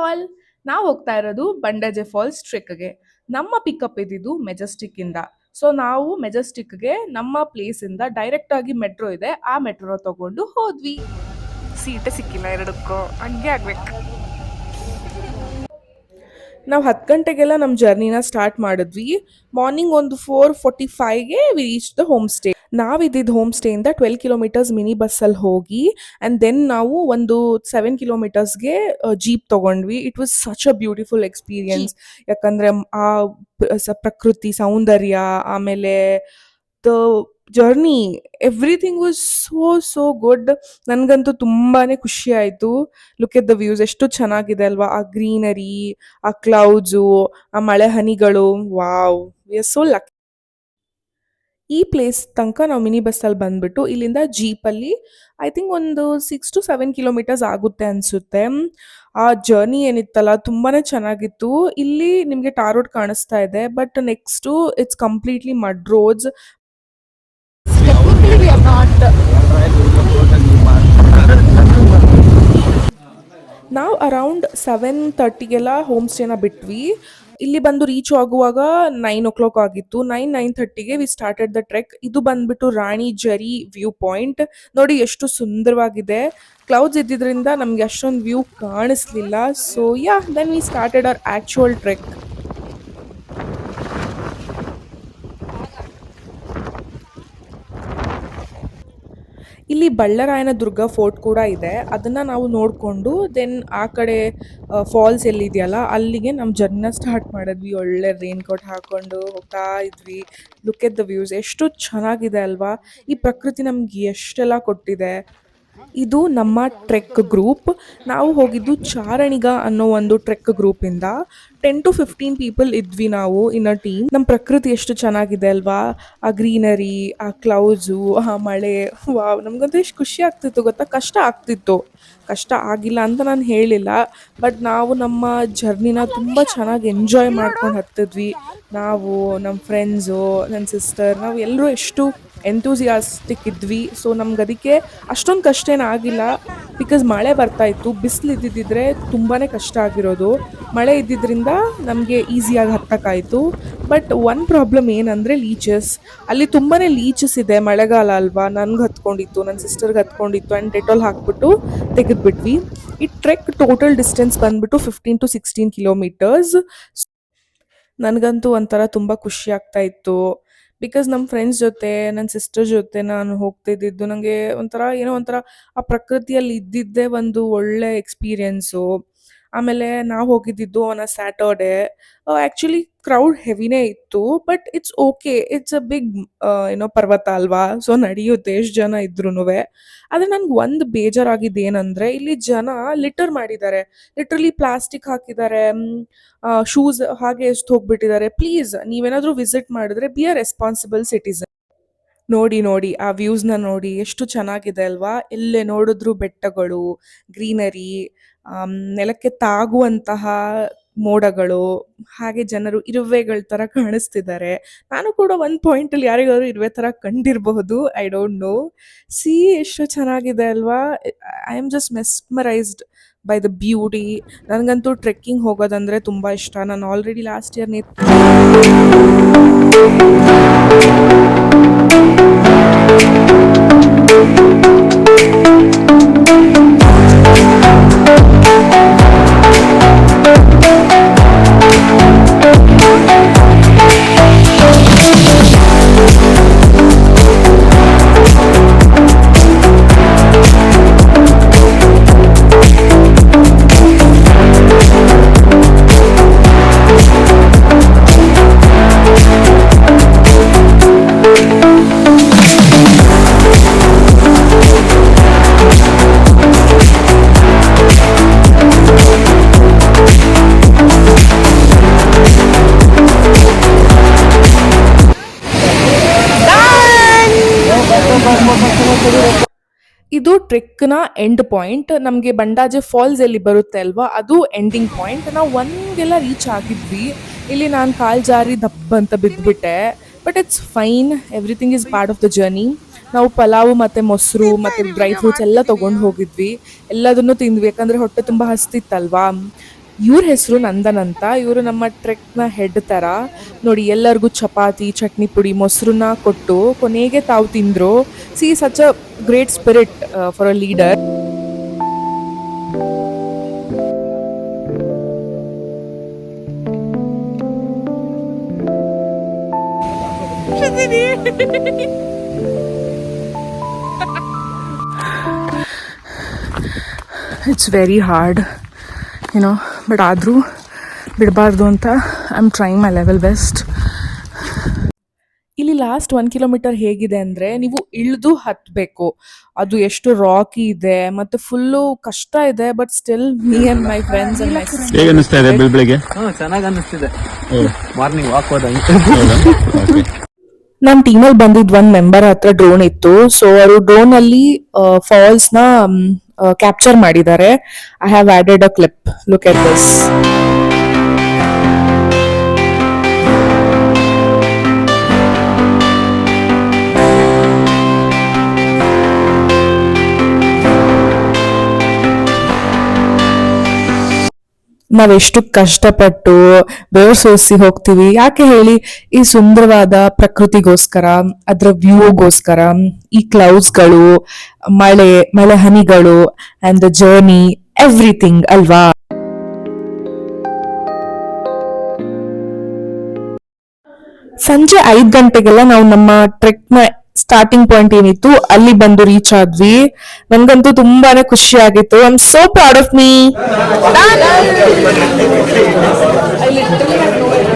All, ನಾವು ಹೋಗ್ತಾ ಇರೋದು ಬಂಡಾಜೆ ಫಾಲ್ಸ್ ಟ್ರೆಕ್ಗೆ. ನಮ್ಮ ಪಿಕಪ್ ಇದ್ದಿದ್ದು ಮೆಜೆಸ್ಟಿಕ್ ಇಂದ. ಸೊ ನಾವು ಮೆಜೆಸ್ಟಿಕ್ಗೆ ನಮ್ಮ ಪ್ಲೇಸ್ ಇಂದ ಡೈರೆಕ್ಟ್ ಆಗಿ ಮೆಟ್ರೋ ಇದೆ, ಆ ಮೆಟ್ರೋ ತಗೊಂಡು ಹೋದ್ವಿ. ಸೀಟೇ ಸಿಕ್ಕಿಲ್ಲ ಎರಡಕ್ಕೂ, ಹಂಗೆ ಆಗ್ಬೇಕು. ನಾವು 10 ಗಂಟೆಗೆಲ್ಲ ನಮ್ಮ ಜರ್ನಿನ ಸ್ಟಾರ್ಟ್ ಮಾಡಿದ್ವಿ. ಮಾರ್ನಿಂಗ್ ಒಂದು 4:45ಗೆ we reach the home stay. ನಾವಿದ್ದಿದ್ದು ಹೋಮ್ ಸ್ಟೇಯಿಂದ 12 ಕಿಲೋಮೀಟರ್ಸ್ ಮಿನಿ ಬಸ್ಸಲ್ಲಿ ಹೋಗಿ ಆ್ಯಂಡ್ ದೆನ್ ನಾವು ಒಂದು 7 ಕಿಲೋಮೀಟರ್ಸ್ಗೆ ಜೀಪ್ ತೊಗೊಂಡ್ವಿ. It was such a beautiful experience. ಯಾಕಂದರೆ ಆ ಪ್ರಕೃತಿ ಸೌಂದರ್ಯ, ಆಮೇಲೆ the journey, everything was so good. ನನಗಂತೂ ತುಂಬಾ ಖುಷಿ ಆಯಿತು. ಲುಕ್ ಎಟ್ ದ ವ್ಯೂಸ್, ಎಷ್ಟು ಚೆನ್ನಾಗಿದೆ ಅಲ್ವಾ, ಆ ಗ್ರೀನರಿ, ಆ ಕ್ಲೌಡ್ಸು, ಆ ಮಳೆ ಹನಿಗಳು. Wow, we are so lucky. ಈ ಪ್ಲೇಸ್ ತನಕ ನಾವು ಮಿನಿ ಬಸ್ಸಲ್ಲಿ ಬಂದ್ಬಿಟ್ಟು ಇಲ್ಲಿಂದ ಜೀಪಲ್ಲಿ ಐ ಥಿಂಕ್ ಒಂದು 6 to 7 ಕಿಲೋಮೀಟರ್ಸ್ ಆಗುತ್ತೆ ಅನಿಸುತ್ತೆ. ಆ ಜರ್ನಿ ಏನಿತ್ತಲ್ಲ ತುಂಬಾ ಚೆನ್ನಾಗಿತ್ತು. ಇಲ್ಲಿ ನಿಮಗೆ ಟಾರ್ ರೋಡ್ ಕಾಣಿಸ್ತಾ ಇದೆ, but next it's completely mud roads. ನಾವು ಅರೌಂಡ್ 7:30ಗೆಲ್ಲ ಹೋಮ್ ಸ್ಟೇನ ಬಿಟ್ವಿ. ಇಲ್ಲಿ ಬಂದು ರೀಚ್ ಆಗುವಾಗ 9 o'clock ಆಗಿತ್ತು. 9:30ಗೆ ವಿ ಸ್ಟಾರ್ಟೆಡ್ ದ ಟ್ರೆಕ್. ಇದು ಬಂದ್ಬಿಟ್ಟು ರಾಣಿ ಜರಿ ವ್ಯೂ ಪಾಯಿಂಟ್. ನೋಡಿ ಎಷ್ಟು ಸುಂದರವಾಗಿದೆ. ಕ್ಲೌಡ್ಸ್ ಇದ್ದಿದ್ರಿಂದ ನಮಗೆ ಅಷ್ಟೊಂದು ವ್ಯೂ ಕಾಣಿಸ್ಲಿಲ್ಲ. So yeah, then we started our actual trek. ಇಲ್ಲಿ ಬಳ್ಳರಾಯನ ದುರ್ಗ ಫೋರ್ಟ್ ಕೂಡ ಇದೆ, ಅದನ್ನು ನಾವು ನೋಡಿಕೊಂಡು ದೆನ್ ಆ ಕಡೆ ಫಾಲ್ಸ್ ಎಲ್ಲಿದೆಯಲ್ಲ ಅಲ್ಲಿಗೆ ನಮ್ಮ ಜರ್ನಿನ ಸ್ಟಾರ್ಟ್ ಮಾಡಿದ್ವಿ. ಒಳ್ಳೆ ರೈನ್ ಕೋಟ್ ಹಾಕ್ಕೊಂಡು ಹೋಗ್ತಾ ಇದ್ವಿ. ಲುಕ್ ಎಟ್ ದ ವ್ಯೂಸ್, ಎಷ್ಟು ಚೆನ್ನಾಗಿದೆ ಅಲ್ವಾ. ಈ ಪ್ರಕೃತಿ ನಮ್ಗೆ ಎಷ್ಟೆಲ್ಲ ಕೊಟ್ಟಿದೆ. ಇದು ನಮ್ಮ ಟ್ರೆಕ್ ಗ್ರೂಪ್. ನಾವು ಹೋಗಿದ್ದು ಚಾರಣಿಗ ಅನ್ನೋ ಒಂದು ಟ್ರೆಕ್ ಗ್ರೂಪಿಂದ. 10 to 15 ಪೀಪಲ್ ಇದ್ವಿ ನಾವು ಇನ್ ಅ ಟೀಮ್. ನಮ್ಮ ಪ್ರಕೃತಿ ಎಷ್ಟು ಚೆನ್ನಾಗಿದೆ ಅಲ್ವಾ, ಆ ಗ್ರೀನರಿ, ಆ ಕ್ಲೌಡ್ಸು, ಆ ಮಳೆ. ವಾವ್, ನಮ್ಗಂತೂ ಎಷ್ಟು ಖುಷಿ ಆಗ್ತಿತ್ತು ಗೊತ್ತಾ. ಕಷ್ಟ ಆಗ್ತಿತ್ತು, ಕಷ್ಟ ಆಗಿಲ್ಲ ಅಂತ ನಾನು ಹೇಳಿಲ್ಲ, ಬಟ್ ನಾವು ನಮ್ಮ ಜರ್ನಿನ ತುಂಬ ಚೆನ್ನಾಗಿ ಎಂಜಾಯ್ ಮಾಡ್ಕೊಂಡು ಹತ್ತಿದ್ವಿ. ನಾವು, ನಮ್ಮ ಫ್ರೆಂಡ್ಸು, ನನ್ನ ಸಿಸ್ಟರ್, ನಾವು ಎಲ್ಲರೂ ಎಷ್ಟು ಎಂತೂಸಿಯಾಸ್ಟಿಕ್ ಇದ್ವಿ. ಸೊ ನಮ್ಗೆ ಅದಕ್ಕೆ ಅಷ್ಟೊಂದು ಕಷ್ಟ ಏನಾಗಿಲ್ಲ. ಬಿಕಾಸ್ ಮಳೆ ಬರ್ತಾ ಇತ್ತು. ಬಿಸಿಲು ಇದ್ದಿದ್ದರೆ ತುಂಬಾ ಕಷ್ಟ ಆಗಿರೋದು. ಮಳೆ ಇದ್ದಿದ್ದರಿಂದ ನಮಗೆ ಈಸಿಯಾಗಿ ಹತ್ತಕ್ಕಾಯಿತು. ಬಟ್ ಒನ್ ಪ್ರಾಬ್ಲಮ್ ಏನಂದರೆ ಲೀಚಸ್. ಅಲ್ಲಿ ತುಂಬಾ ಲೀಚಸ್ ಇದೆ, ಮಳೆಗಾಲ ಅಲ್ವಾ. ನನಗೆ ಹತ್ಕೊಂಡಿತ್ತು, ನನ್ನ ಸಿಸ್ಟರ್ಗೆ ಹತ್ಕೊಂಡಿತ್ತು, ಆ್ಯಂಡ್ ಡೆಟಾಲ್ ಹಾಕ್ಬಿಟ್ಟು ತೆಗೆದ್ಬಿಟ್ವಿ. ಈ ಟ್ರೆಕ್ ಟೋಟಲ್ ಡಿಸ್ಟೆನ್ಸ್ ಬಂದ್ಬಿಟ್ಟು 15 to 16 ಕಿಲೋಮೀಟರ್ಸ್. ನನಗಂತೂ ಒಂಥರ ತುಂಬ ಖುಷಿ ಆಗ್ತಾ ಇತ್ತು. ಬಿಕಾಸ್ ನಮ್ಮ ಫ್ರೆಂಡ್ಸ್ ಜೊತೆ, ನನ್ನ ಸಿಸ್ಟರ್ ಜೊತೆ ನಾನು ಹೋಗ್ತಿದ್ದಿದ್ದು ನನಗೆ ಒಂಥರ ಏನೋ ಒಂಥರ ಆ ಪ್ರಕೃತಿಯಲ್ಲಿ ಇದ್ದಿದ್ದೇ ಒಂದು ಒಳ್ಳೆ ಎಕ್ಸ್ಪೀರಿಯೆನ್ಸು. ಆಮೇಲೆ ನಾವು ಹೋಗಿದ್ದಿದ್ದು on a Saturday. Actually crowd ಹೆವಿನೇ ಇತ್ತು, but it's okay. It's a big ಏನೋ ಪರ್ವತ ಅಲ್ವಾ, ಸೊ ನಡೆಯುತ್ತೆ ಎಷ್ಟು ಜನ ಇದ್ರೂ. ಆದರೆ ನನಗೆ ಒಂದು ಬೇಜಾರಾಗಿದ್ದು ಏನಂದರೆ, ಇಲ್ಲಿ ಜನ ಲಿಟರ್ ಮಾಡಿದ್ದಾರೆ. ಲಿಟ್ರಲಿ ಪ್ಲಾಸ್ಟಿಕ್ ಹಾಕಿದ್ದಾರೆ, ಶೂಸ್ ಹಾಗೆ ಎಷ್ಟು ಹೋಗ್ಬಿಟ್ಟಿದ್ದಾರೆ. ಪ್ಲೀಸ್, ನೀವೇನಾದರೂ ವಿಸಿಟ್ ಮಾಡಿದ್ರೆ ಬಿ ಅ ರೆಸ್ಪಾನ್ಸಿಬಲ್ ಸಿಟಿಸನ್. ನೋಡಿ ನೋಡಿ ಆ ವ್ಯೂಸ್ನ ನೋಡಿ, ಎಷ್ಟು ಚೆನ್ನಾಗಿದೆ ಅಲ್ವಾ. ಎಲ್ಲೇ ನೋಡಿದ್ರು ಬೆಟ್ಟಗಳು, ಗ್ರೀನರಿ, ನೆಲಕ್ಕೆ ತಾಗುವಂತಹ ಮೋಡಗಳು, ಹಾಗೆ ಜನರು ಇರುವೆಗಳ ಥರ ಕಾಣಿಸ್ತಿದ್ದಾರೆ. ನಾನು ಕೂಡ ಒಂದು ಪಾಯಿಂಟಲ್ಲಿ ಯಾರಿಗಾದ್ರು ಇರುವೆ ಥರ ಕಂಡಿರಬಹುದು, ಐ ಡೋಂಟ್ ನೋ. ಸಿ, ಎಷ್ಟು ಚೆನ್ನಾಗಿದೆ ಅಲ್ವಾ. I am just mesmerised by the beauty. ನನಗಂತೂ ಟ್ರೆಕ್ಕಿಂಗ್ ಹೋಗೋದಂದರೆ ತುಂಬ ಇಷ್ಟ. ನಾನು ಆಲ್ರೆಡಿ ಲಾಸ್ಟ್ ಇಯರ್ ಇದು ಟ್ರೆಕ್ನ ಎಂಡ್ ಪಾಯಿಂಟ್. ನಮಗೆ ಬಂಡಾಜೆ ಫಾಲ್ಸ್ ಎಲ್ಲಿ ಬರುತ್ತೆ ಅಲ್ವಾ, ಅದು ಎಂಡಿಂಗ್ ಪಾಯಿಂಟ್. ನಾವು ಒಂದೆಲ್ಲ ರೀಚ್ ಆಗಿದ್ವಿ. ಇಲ್ಲಿ ನಾನು ಕಾಲು ಜಾರಿ ದಪ್ಪ ಅಂತ ಬಿದ್ದುಬಿಟ್ಟೆ, but it's fine. Everything is part of the journey. ನಾವು ಪಲಾವು ಮತ್ತು ಮೊಸರು ಮತ್ತು ಡ್ರೈ ಫ್ರೂಟ್ಸ್ ಎಲ್ಲ ತೊಗೊಂಡು ಹೋಗಿದ್ವಿ. ಎಲ್ಲದನ್ನು ತಿಂದ್ವಿ, ಯಾಕಂದರೆ ಹೊಟ್ಟೆ ತುಂಬ ಹಸ್ತಿತ್ತಲ್ವಾ. ಇವ್ರ ಹೆಸರು ನಂದನ್ ಅಂತ. ಇವರು ನಮ್ಮ ಟ್ರೆಕ್ನ ಹೆಡ್ ತರ. ನೋಡಿ ಎಲ್ಲರಿಗೂ ಚಪಾತಿ, ಚಟ್ನಿ ಪುಡಿ, ಮೊಸರನ್ನ ಕೊಟ್ಟು ಕೊನೆಗೆ ತಾವು ತಿಂದ್ರು. See such a great spirit for a leader. It's very hard but ಆದರೂ ಬಿಡಬಾರ್ದು ಅಂತ I am trying my level best. ಇಲ್ಲಿ ಲಾಸ್ಟ್ 1 ಕಿಲೋಮೀಟರ್ ಹೇಗಿದೆ ಅಂದರೆ ನೀವು ಇಳಿದು ಹತ್ತಬೇಕು. ಅದು ಎಷ್ಟು ರಾಕಿ ಇದೆ ಮತ್ತು ಫುಲ್ಲು ಕಷ್ಟ ಇದೆ. But still me and my friends and my ಹೇಗೆ ಅನಿಸ್ತಾ ಇದೆ ಬೆಳಿಗ್ಗೆ? ಚೆನ್ನಾಗಿ ಅನ್ನಿಸ್ತಿದೆ. ಮಾರ್ನಿಂಗ್ ವಾಕ್ ಹೋದಂಗೆ. ನಮ್ಮ ಟೀಮಲ್ಲಿ ಬಂದಿದ್ದ ಒಂದು ಮೆಂಬರ್ ಹತ್ರ ಡ್ರೋನ್ ಇತ್ತು. ಸೊ ಅವರು ಡ್ರೋನ್ ಅಲ್ಲಿ ಫಾಲ್ಸ್ ನ ಕ್ಯಾಪ್ಚರ್ ಮಾಡಿದ್ದಾರೆ. I have added a clip. Look at this. ನಾವೆಷ್ಟು ಕಷ್ಟಪಟ್ಟು ಬೆವರು ಸೋಸಿ ಹೋಗ್ತೀವಿ ಯಾಕೆ ಹೇಳಿ? ಈ ಸುಂದರವಾದ ಪ್ರಕೃತಿಗೋಸ್ಕರ, ಅದರ ವ್ಯೂಗೋಸ್ಕರ, ಈ ಕ್ಲೌಡ್ಸ್ಗಳು, ಮಳೆ ಹನಿಗಳು ಅಂಡ್ ದ ಜರ್ನಿ, ಎವ್ರಿಥಿಂಗ್ ಅಲ್ವಾ? ಸಂಜೆ 5 ಗಂಟೆಗೆಲ್ಲ ನಾವು ನಮ್ಮ ಟ್ರೆಕ್ನ ಸ್ಟಾರ್ಟಿಂಗ್ ಪಾಯಿಂಟ್ ಏನಿತ್ತು ಅಲ್ಲಿ ಬಂದು ರೀಚ್ ಆದ್ವಿ. ನನ್ಗಂತೂ ತುಂಬಾನೇ ಖುಷಿ ಆಗಿತ್ತು. I am so proud of me.